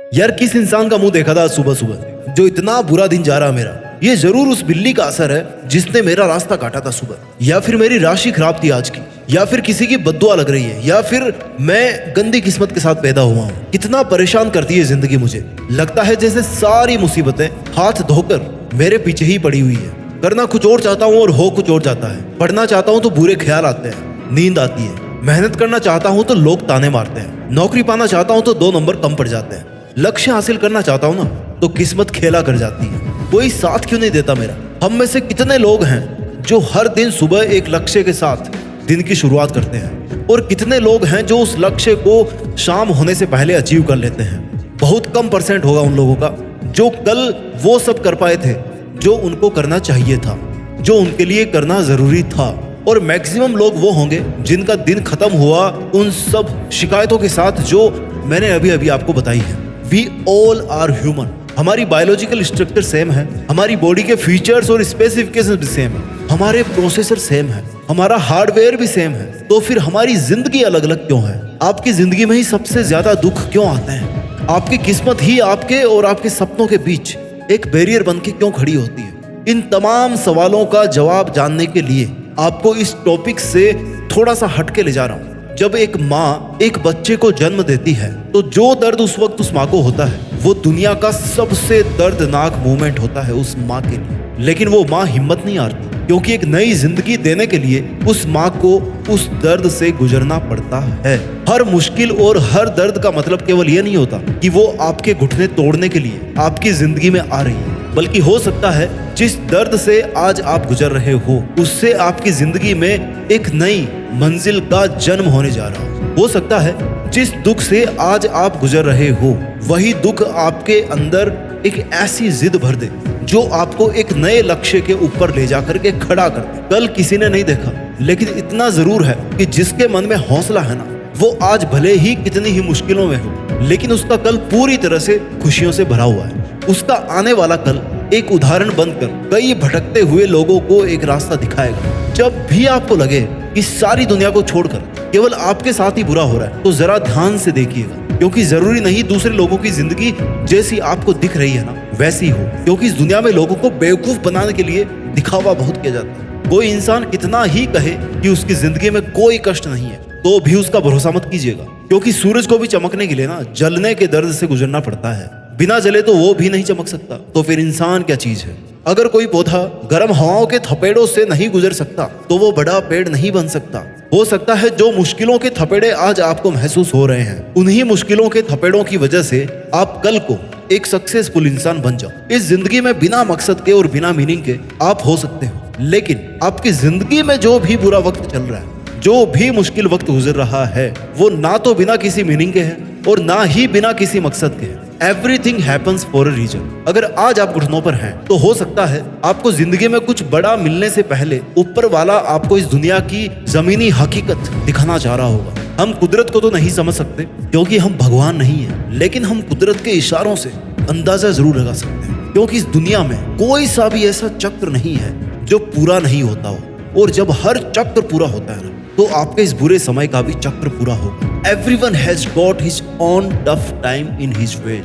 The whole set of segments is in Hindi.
यार किस इंसान का मुंह देखा था आज सुबह सुबह जो इतना बुरा दिन जा रहा मेरा। ये जरूर उस बिल्ली का असर है जिसने मेरा रास्ता काटा था सुबह, या फिर मेरी राशि खराब थी आज की, या फिर किसी की बद्दुआ लग रही है, या फिर मैं गंदी किस्मत के साथ पैदा हुआ हूँ। कितना परेशान करती है जिंदगी मुझे। लगता है जैसे सारी मुसीबतें हाथ धोकर मेरे पीछे ही पड़ी हुई है। करना कुछ और चाहता हूँ और हो कुछ और जाता है। पढ़ना चाहता हूँ तो बुरे ख्याल आते हैं, नींद आती है। मेहनत करना चाहता हूँ तो लोग ताने मारते हैं। नौकरी पाना चाहता हूँ तो 2 नंबर कम पड़ जाते हैं। लक्ष्य हासिल करना चाहता हूँ ना तो किस्मत खेला कर जाती है। कोई साथ क्यों नहीं देता मेरा। हम में से कितने लोग हैं जो हर दिन सुबह एक लक्ष्य के साथ दिन की शुरुआत करते हैं, और कितने लोग हैं जो उस लक्ष्य को शाम होने से पहले अचीव कर लेते हैं। बहुत कम परसेंट होगा उन लोगों का जो कल वो सब कर पाए थे जो उनको करना चाहिए था, जो उनके लिए करना जरूरी था। और मैक्सिमम लोग वो होंगे जिनका दिन खत्म हुआ उन सब शिकायतों के साथ जो मैंने अभी अभी आपको बताई है। We all are human. हमारी बायोलॉजिकल स्ट्रक्चर सेम है, हमारी बॉडी के फीचर्स और स्पेसिफिकेशन भी सेम है, हमारे प्रोसेसर सेम है, हमारा हार्डवेयर भी सेम है। तो फिर हमारी जिंदगी अलग अलग क्यों है? आपकी जिंदगी में ही सबसे ज्यादा दुख क्यों आते हैं? आपकी किस्मत ही आपके और आपके सपनों के बीच एक बैरियर बन के क्यों खड़ी होती है? इन तमाम सवालों का जवाब जानने के लिए आपको इस टॉपिक से थोड़ा सा हटके ले जा रहा हूँ। जब एक माँ एक बच्चे को जन्म देती है तो जो दर्द उस वक्त उस माँ को होता है वो दुनिया का सबसे दर्दनाक मोमेंट होता है उस माँ के लिए। लेकिन वो माँ हिम्मत नहीं हारती, क्योंकि एक नई जिंदगी देने के लिए उस माँ को उस दर्द से गुजरना पड़ता है। हर मुश्किल और हर दर्द का मतलब केवल ये नहीं होता कि वो आपके घुटने तोड़ने के लिए आपकी जिंदगी में आ रही है, बल्कि हो सकता है जिस दर्द से आज आप गुजर रहे हो उससे आपकी जिंदगी में एक नई मंजिल का जन्म होने जा रहा हो सकता है जिस दुख से आज आप गुजर रहे हो वही दुख आपके अंदर एक ऐसी जिद भर दे जो आपको एक नए लक्ष्य के ऊपर ले जाकर के खड़ा कर दे। कल किसी ने नहीं देखा, लेकिन इतना जरूर है कि जिसके मन में हौसला है ना, वो आज भले ही कितनी ही मुश्किलों में हो, लेकिन उसका कल पूरी तरह से खुशियों से भरा हुआ है। उसका आने वाला कल एक उदाहरण बनकर कई भटकते हुए लोगों को एक रास्ता दिखाएगा। जब भी आपको लगे कि सारी दुनिया को छोड़कर केवल आपके साथ ही बुरा हो रहा है तो जरा ध्यान से देखिएगा, क्योंकि जरूरी नहीं दूसरे लोगों की जिंदगी जैसी आपको दिख रही है ना वैसी हो। क्योंकि इस दुनिया में लोगों को बेवकूफ बनाने के लिए दिखावा बहुत किया जाता है। कोई इंसान कितना ही कहे कि उसकी जिंदगी में कोई कष्ट नहीं है तो भी उसका भरोसा मत कीजिएगा, क्योंकि सूरज को भी चमकने के लिए ना जलने के दर्द से गुजरना पड़ता है। बिना जले तो वो भी नहीं चमक सकता, तो फिर इंसान क्या चीज है? अगर कोई पौधा गर्म हवाओं के थपेड़ों से नहीं गुजर सकता तो वो बड़ा पेड़ नहीं बन सकता। हो सकता है जो मुश्किलों के थपेड़े आज आपको महसूस हो रहे हैं उन्हीं मुश्किलों के थपेड़ों की वजह से आप कल को एक सक्सेसफुल इंसान बन जाओ। इस जिंदगी में बिना मकसद के और बिना मीनिंग के आप हो सकते हो, लेकिन आपकी जिंदगी में जो भी बुरा वक्त चल रहा है, जो भी मुश्किल वक्त गुजर रहा है, वो ना तो बिना किसी मीनिंग के है और ना ही बिना किसी मकसद के है। Everything happens for a reason. अगर आज आप घुटनों पर हैं तो हो सकता है आपको जिंदगी में कुछ बड़ा मिलने से पहले ऊपर वाला आपको इस दुनिया की जमीनी हकीकत दिखाना चाह रहा होगा। हम कुदरत को तो नहीं समझ सकते क्योंकि हम भगवान नहीं है, लेकिन हम कुदरत के इशारों से अंदाजा जरूर लगा सकते हैं, क्योंकि इस दुनिया में कोई सा भी ऐसा चक्र नहीं है जो पूरा नहीं होता हो। और जब हर चक्र पूरा होता है ना तो आपके इस बुरे समय का भी चक्र पूरा होगा। Everyone has got his own tough time in his way।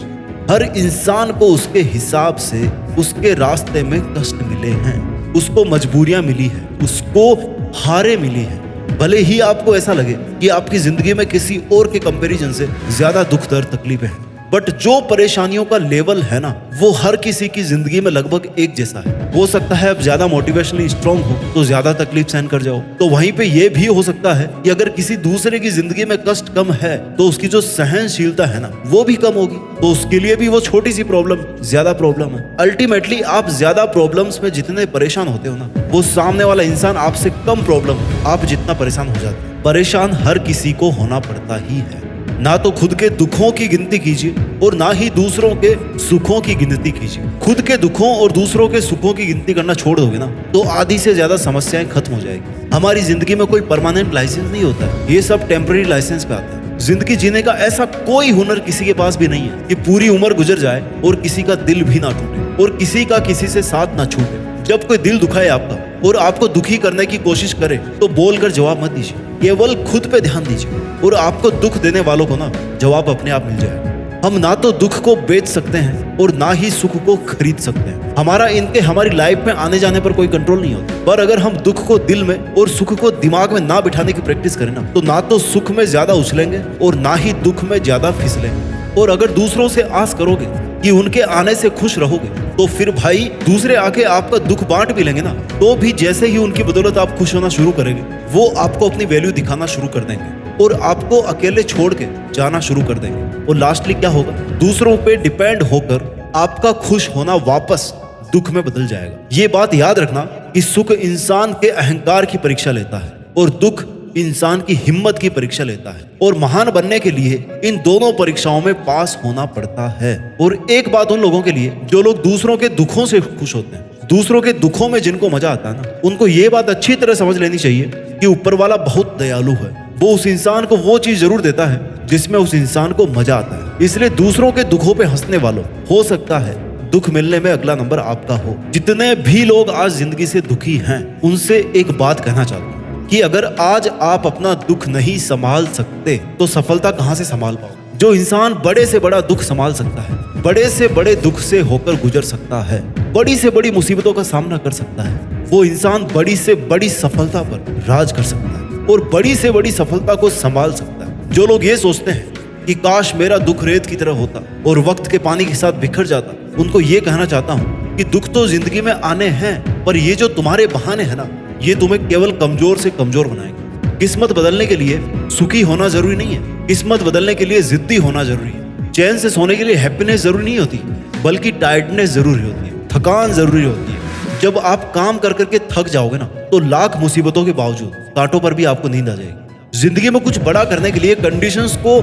हर इंसान को उसके हिसाब से उसके रास्ते में कष्ट मिले हैं, उसको मजबूरियां मिली है, उसको हारें मिली है। भले ही आपको ऐसा लगे कि आपकी जिंदगी में किसी और के कंपैरिजन से ज्यादा दुख दर्द तकलीफें हैं, बट जो परेशानियों का लेवल है ना वो हर किसी की जिंदगी में लगभग एक जैसा है। हो सकता है आप ज्यादा मोटिवेशनली स्ट्रांग हो तो ज्यादा तकलीफ सहन कर जाओ, तो वहीं पे ये भी हो सकता है कि अगर किसी दूसरे की जिंदगी में कष्ट कम है तो उसकी जो सहनशीलता है ना वो भी कम होगी, तो उसके लिए भी वो छोटी सी प्रॉब्लम ज्यादा प्रॉब्लम है। अल्टीमेटली आप ज्यादा प्रॉब्लम्स में जितने परेशान होते हो ना वो सामने वाला इंसान आपसे कम प्रॉब्लम आप जितना परेशान हो जाते हैं। परेशान हर किसी को होना पड़ता ही है। ना तो खुद के दुखों की गिनती कीजिए और ना ही दूसरों के सुखों की गिनती कीजिए। खुद के दुखों और दूसरों के सुखों की गिनती करना छोड़ दोगे ना तो आधी से ज्यादा समस्याएं खत्म हो जाएगी। हमारी जिंदगी में कोई परमानेंट लाइसेंस नहीं होता है, ये सब टेम्पररी लाइसेंस पे आता है। जिंदगी जीने का ऐसा कोई हुनर किसी के पास भी नहीं है कि पूरी उम्र गुजर जाए और किसी का दिल भी ना टूटे और किसी का किसी से साथ ना छूटे। जब कोई दिल दुखाए आपका और आपको दुखी करने की कोशिश करे तो बोलकर जवाब मत दीजिए, केवल खुद पे ध्यान दीजिए और आपको दुख देने वालों को ना जवाब अपने आप मिल जाएगा। हम ना तो दुख को बेच सकते हैं और ना ही सुख को खरीद सकते हैं। हमारा इनके हमारी लाइफ में आने जाने पर कोई कंट्रोल नहीं होता। पर अगर हम दुख को दिल में और सुख को दिमाग में ना बिठाने की प्रैक्टिस करें ना तो सुख में ज्यादा उछलेंगे और ना ही दुख में ज्यादा फिसलेंगे। और अगर दूसरों से आस करोगे कि उनके आने से खुश रहोगे तो फिर भाई दूसरे आके आपका दुख बांट भी लेंगे ना तो भी जैसे ही उनकी बदौलत आप खुश होना शुरू करेंगे वो आपको अपनी वैल्यू दिखाना शुरू कर देंगे और आपको अकेले छोड़ के जाना शुरू कर देंगे। और लास्टली क्या होगा, दूसरों पे डिपेंड होकर आपका खुश होना वापस दुख में बदल जाएगा। ये बात याद रखना कि सुख इंसान के अहंकार की परीक्षा लेता है और दुख इंसान की हिम्मत की परीक्षा लेता है। और महान बनने के लिए इन दोनों परीक्षाओं में पास होना पड़ता है। और एक बात उन लोगों के लिए जो लोग दूसरों के दुखों से खुश होते हैं, दूसरों के दुखों में जिनको मजा आता है ना, उनको ये बात अच्छी तरह समझ लेनी चाहिए कि ऊपर वाला बहुत दयालु है। वो उस इंसान को वो चीज जरूर देता है जिसमें उस इंसान को मजा आता है। इसलिए दूसरों के दुखों पे हंसने वालों, हो सकता है दुख मिलने में अगला नंबर आपका हो। जितने भी लोग आज जिंदगी से दुखी हैं उनसे एक बात कहना चाहता हूँ कि अगर आज आप अपना दुख नहीं संभाल सकते तो सफलता कहां से संभाल पाओ। जो इंसान बड़े से बड़ा दुख संभाल सकता है, बड़े से बड़े दुख से होकर गुजर सकता है, बड़ी से बड़ी मुसीबतों का सामना कर सकता है, वो इंसान बड़ी से बड़ी सफलता पर राज कर सकता है और बड़ी से बड़ी सफलता को संभाल सकता है। जो लोग ये सोचते हैं कि काश मेरा दुख रेत की तरह होता और वक्त के पानी के साथ बिखर जाता, उनको ये कहना चाहता हूँ कि दुख तो जिंदगी में आने हैं, पर ये जो तुम्हारे बहाने हैं ना, ये तुम्हें केवल कमजोर से कमजोर बनाएंगे। किस्मत बदलने के लिए सुखी होना जरूरी नहीं है, किस्मत बदलने के लिए जिद्दी होना जरूरी है। चैन से सोने के लिए हैप्पीनेस जरूरी नहीं होती, बल्कि टायर्डनेस जरूरी होती है, थकान जरूरी होती है। जब आप काम कर करके थक जाओगे ना तो लाख मुसीबतों के बावजूद कांटों पर भी आपको नींद आ जाएगी। जिंदगी में कुछ बड़ा करने के लिए कंडीशंस को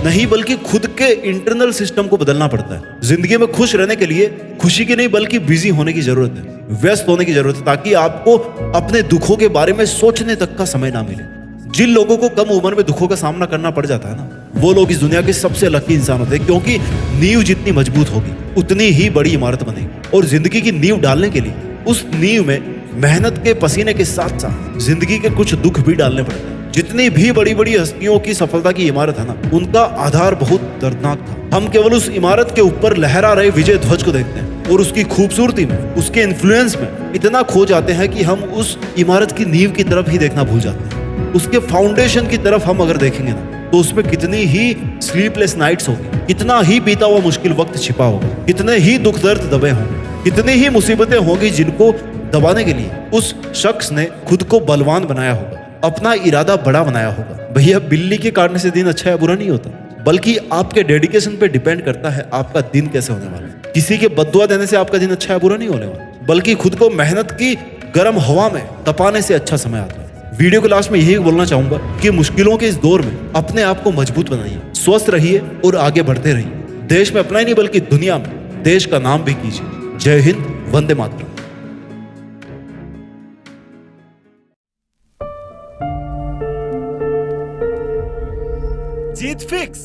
नहीं बल्कि खुद के इंटरनल सिस्टम को बदलना पड़ता है। जिंदगी में खुश रहने के लिए खुशी की नहीं बल्कि बिजी होने की जरूरत है, व्यस्त होने की जरूरत है, ताकि आपको अपने दुखों के बारे में सोचने तक का समय ना मिले। जिन लोगों को कम उम्र में दुखों का सामना करना पड़ जाता है ना, वो लोग इस दुनिया के सबसे लकी इंसान होते हैं, क्योंकि नींव जितनी मजबूत होगी उतनी ही बड़ी इमारत बनेगी। और जिंदगी की नींव डालने के लिए उस नींव में मेहनत के पसीने के साथ साथ जिंदगी के कुछ दुख भी डालने पड़ते हैं। जितनी भी बड़ी बड़ी हस्तियों की सफलता की इमारत है ना, उनका आधार बहुत दर्दनाक था। हम केवल उस इमारत के ऊपर लहरा रहे विजय ध्वज को देखते हैं और उसकी खूबसूरती में, उसके इन्फ्लुएंस में इतना खो जाते हैं कि हम उस इमारत की नींव की तरफ ही देखना भूल जाते हैं। उसके फाउंडेशन की तरफ हम अगर देखेंगे ना तो उसमें कितनी ही स्लीपलेस नाइट्स होगी, कितना ही बीता हुआ मुश्किल वक्त छिपा होगा, कितने ही दुख दर्द दबे होंगे, कितनी ही मुसीबतें होंगी जिनको दबाने के लिए उस शख्स ने खुद को बलवान बनाया होगा, अपना इरादा बड़ा बनाया होगा। भैया बिल्ली के काटने से दिन अच्छा या बुरा नहीं होता, बल्कि आपके डेडिकेशन पे डिपेंड करता है आपका दिन कैसे होने वाला है। किसी के बद्दुआ देने से आपका दिन अच्छा या बुरा नहीं होने वाला, बल्कि खुद को मेहनत की गर्म हवा में तपाने से अच्छा समय आता है। वीडियो के लास्ट में यही बोलना चाहूंगा कि मुश्किलों के इस दौर में अपने आप को मजबूत बनाइए, स्वस्थ रहिए और आगे बढ़ते रहिए। देश में अपना ही नहीं बल्कि दुनिया में देश का नाम भी कीजिए। जय हिंद, वंदे मातरम। जीत फिक्स।